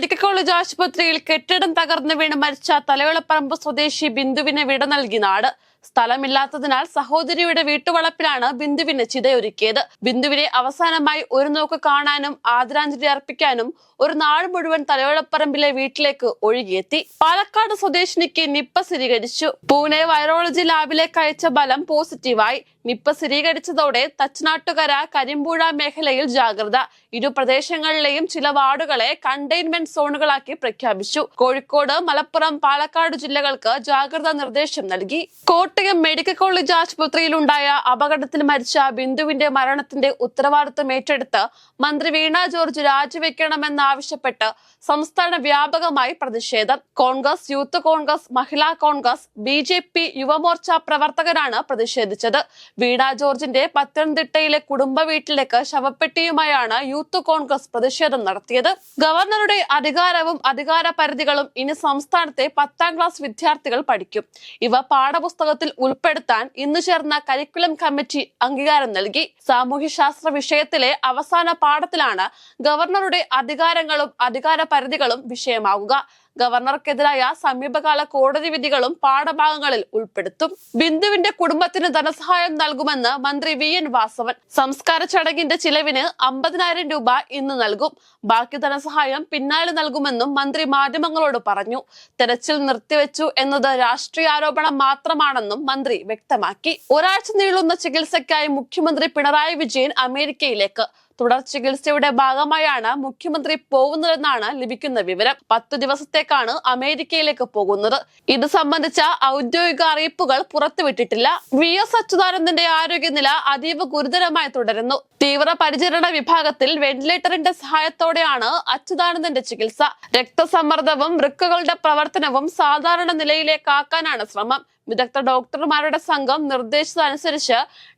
Medical college ആശുപത്രിയിൽ കെട്ടിടം തകർന്നു വീണ് മരിച്ച തലയോളപ്പറമ്പ് സ്വദേശി ബിന്ദുവിന് വിട നൽകി നാട്. സ്ഥലമില്ലാത്തതിനാൽ സഹോദരിയുടെ വീട്ടുവളപ്പിലാണ് ബിന്ദുവിന് ചിതയൊരുക്കിയത്. ബിന്ദുവിനെ അവസാനമായി ഒരു നോക്ക് കാണാനും ആദരാഞ്ജലി അർപ്പിക്കാനും ഒരു നാട് മുഴുവൻ തലയോളപ്പറമ്പിലെ വീട്ടിലേക്ക് ഒഴുകിയെത്തി. പാലക്കാട് സ്വദേശിനിക്ക് നിപ്പ സ്ഥിരീകരിച്ചു. പൂനെ വൈറോളജി ലാബിലേക്ക് അയച്ച ഫലം പോസിറ്റീവായി. നിപ്പ സ്ഥിരീകരിച്ചതോടെ തച്ചനാട്ടുകര കരിമ്പുഴ മേഖലയിൽ ജാഗ്രത. ഇരു പ്രദേശങ്ങളിലെയും ചില വാർഡുകളെ കണ്ടെയ്ൻമെന്റ് സോണുകളാക്കി പ്രഖ്യാപിച്ചു. കോഴിക്കോട്, മലപ്പുറം, പാലക്കാട് ജില്ലകൾക്ക് ജാഗ്രതാ നിർദ്ദേശം നൽകി. കോട്ടയം മെഡിക്കൽ കോളേജ് ആശുപത്രിയിലുണ്ടായ അപകടത്തിൽ മരിച്ച ബിന്ദുവിന്റെ മരണത്തിന്റെ ഉത്തരവാദിത്തം ഏറ്റെടുത്ത് മന്ത്രി വീണ ജോർജ് രാജിവെക്കണമെന്നാവശ്യപ്പെട്ട് സംസ്ഥാന വ്യാപകമായി പ്രതിഷേധം. കോൺഗ്രസ്, യൂത്ത് കോൺഗ്രസ്, മഹിളാ കോൺഗ്രസ്, BJP, യുവമോർച്ച പ്രവർത്തകരാണ് പ്രതിഷേധിച്ചത്. വീണ ജോർജിന്റെ പത്തനംതിട്ടയിലെ കുടുംബ വീട്ടിലേക്ക് ശവപ്പെട്ടിയുമായാണ് യൂത്ത് കോൺഗ്രസ് പ്രതിഷേധം നടത്തിയത്. ഗവർണറുടെ അധികാരവും അധികാര പരിധികളും ഇനി സംസ്ഥാനത്തെ 10ാം ക്ലാസ് വിദ്യാർത്ഥികൾ പഠിക്കും. ഇവ പാഠപുസ്തകത്തിൽ ഉൾപ്പെടുത്താൻ ഇന്ന് ചേർന്ന കരിക്കുലം കമ്മിറ്റി അംഗീകാരം നൽകി. സാമൂഹ്യശാസ്ത്ര വിഷയത്തിലെ അവസാന പാഠത്തിലാണ് ഗവർണറുടെ അധികാരങ്ങളും അധികാര പരിധികളും വിഷയമാകുക. ഗവർണർക്കെതിരായ സമീപകാല കോടതി വിധികളും പാഠഭാഗങ്ങളിൽ ഉൾപ്പെടുത്തും. ബിന്ദുവിന്റെ കുടുംബത്തിന് ധനസഹായം നൽകുമെന്ന് മന്ത്രി VN വാസവൻ. സംസ്കാര ചടങ്ങിന്റെ ചിലവിന് 50,000 രൂപ ഇന്ന് നൽകും. ബാക്കി ധനസഹായം പിന്നാലെ നൽകുമെന്നും മന്ത്രി മാധ്യമങ്ങളോട് പറഞ്ഞു. തെരച്ചിൽ നിർത്തിവെച്ചു എന്നത് രാഷ്ട്രീയ ആരോപണം മാത്രമാണെന്നും മന്ത്രി വ്യക്തമാക്കി. ഒരാഴ്ച നീളുന്ന ചികിത്സയ്ക്കായി മുഖ്യമന്ത്രി പിണറായി വിജയൻ അമേരിക്കയിലേക്ക്. തുടർ ചികിത്സയുടെ ഭാഗമായാണ് മുഖ്യമന്ത്രി പോകുന്നതെന്നാണ് ലഭിക്കുന്ന വിവരം. 10 ദിവസത്തേക്കാണ് അമേരിക്കയിലേക്ക് പോകുന്നത്. ഇത് സംബന്ധിച്ച ഔദ്യോഗിക അറിയിപ്പുകൾ പുറത്തുവിട്ടിട്ടില്ല. VS അച്യുതാനന്ദന്റെ ആരോഗ്യനില അതീവ ഗുരുതരമായി തുടരുന്നു. തീവ്രപരിചരണ വിഭാഗത്തിൽ വെന്റിലേറ്ററിന്റെ സഹായത്തോടെയാണ് അച്യുതാനന്ദന്റെ ചികിത്സ. രക്തസമ്മർദ്ദവും വൃക്കകളുടെ പ്രവർത്തനവും സാധാരണ നിലയിലേക്കാക്കാനാണ് ശ്രമം. വിദഗ്ധ ഡോക്ടർമാരുടെ സംഘം നിർദ്ദേശിച്ചതനുസരിച്ച്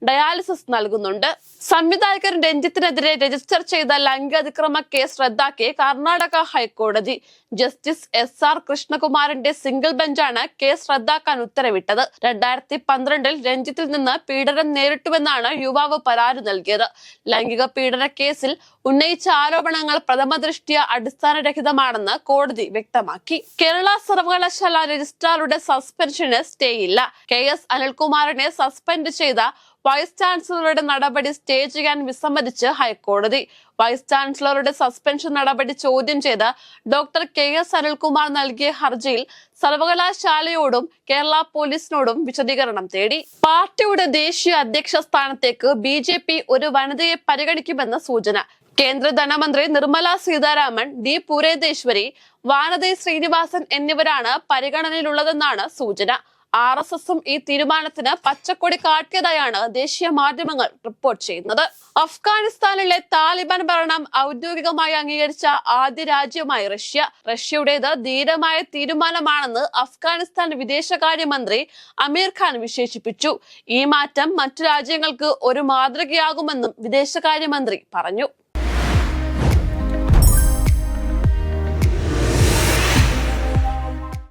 ഡയാലിസിസ് നൽകുന്നുണ്ട്. സംവിധായകൻ രഞ്ജിത്തിനെതിരെ രജിസ്റ്റർ ചെയ്ത ലൈംഗിക അതിക്രമ കേസ് റദ്ദാക്കി കർണാടക ഹൈക്കോടതി. ജസ്റ്റിസ് SR കൃഷ്ണകുമാറിന്റെ സിംഗിൾ ബെഞ്ചാണ് കേസ് റദ്ദാക്കാൻ ഉത്തരവിട്ടത്. 2012-ൽ രഞ്ജിത്തിൽ നിന്ന് പീഡനം നേരിട്ടുവെന്നാണ് യുവാവ് പരാതി നൽകിയത്. ലൈംഗിക പീഡന കേസിൽ ഉന്നയിച്ച ആരോപണങ്ങൾ പ്രഥമദൃഷ്ട്യാ അടിസ്ഥാനരഹിതമാണെന്ന് കോടതി വ്യക്തമാക്കി. കേരള സർവകലാശാല രജിസ്ട്രാറുടെ സസ്പെൻഷന് സ്റ്റേ ഇല്ല. KS അനിൽകുമാറിനെ സസ്പെൻഡ് ചെയ്ത വൈസ് ചാൻസലറുടെ നടപടി സ്റ്റേ ചെയ്യാൻ വിസമ്മതിച്ച് ഹൈക്കോടതി. വൈസ് ചാൻസലറുടെ സസ്പെൻഷൻ നടപടി ചോദ്യം ചെയ്ത് ഡോക്ടർ KS അനിൽകുമാർ നൽകിയ ഹർജിയിൽ സർവകലാശാലയോടും കേരള പോലീസിനോടും വിശദീകരണം തേടി. പാർട്ടിയുടെ ദേശീയ അധ്യക്ഷ സ്ഥാനത്തേക്ക് BJP ഒരു വനിതയെ പരിഗണിക്കുമെന്ന സൂചന. കേന്ദ്ര ധനമന്ത്രി നിർമ്മല സീതാരാമൻ, D പുരേദേശ്വരി, വാനതി ശ്രീനിവാസൻ എന്നിവരാണ് പരിഗണനയിലുള്ളതെന്നാണ് സൂചന. RSSും ഈ തീരുമാനത്തിന് പച്ചക്കൊടി കാട്ടിയതായാണ് ദേശീയ മാധ്യമങ്ങൾ റിപ്പോർട്ട് ചെയ്യുന്നത്. അഫ്ഗാനിസ്ഥാനിലെ താലിബാൻ ഭരണം ഔദ്യോഗികമായി അംഗീകരിച്ച ആദ്യ രാജ്യമായി റഷ്യ. റഷ്യയുടേത് ധീരമായ തീരുമാനമാണെന്ന് അഫ്ഗാനിസ്ഥാൻ വിദേശകാര്യമന്ത്രി അമീർ ഖാൻ വിശേഷിപ്പിച്ചു. ഈ മാറ്റം മറ്റു രാജ്യങ്ങൾക്ക് ഒരു മാതൃകയാകുമെന്നും വിദേശകാര്യമന്ത്രി പറഞ്ഞു.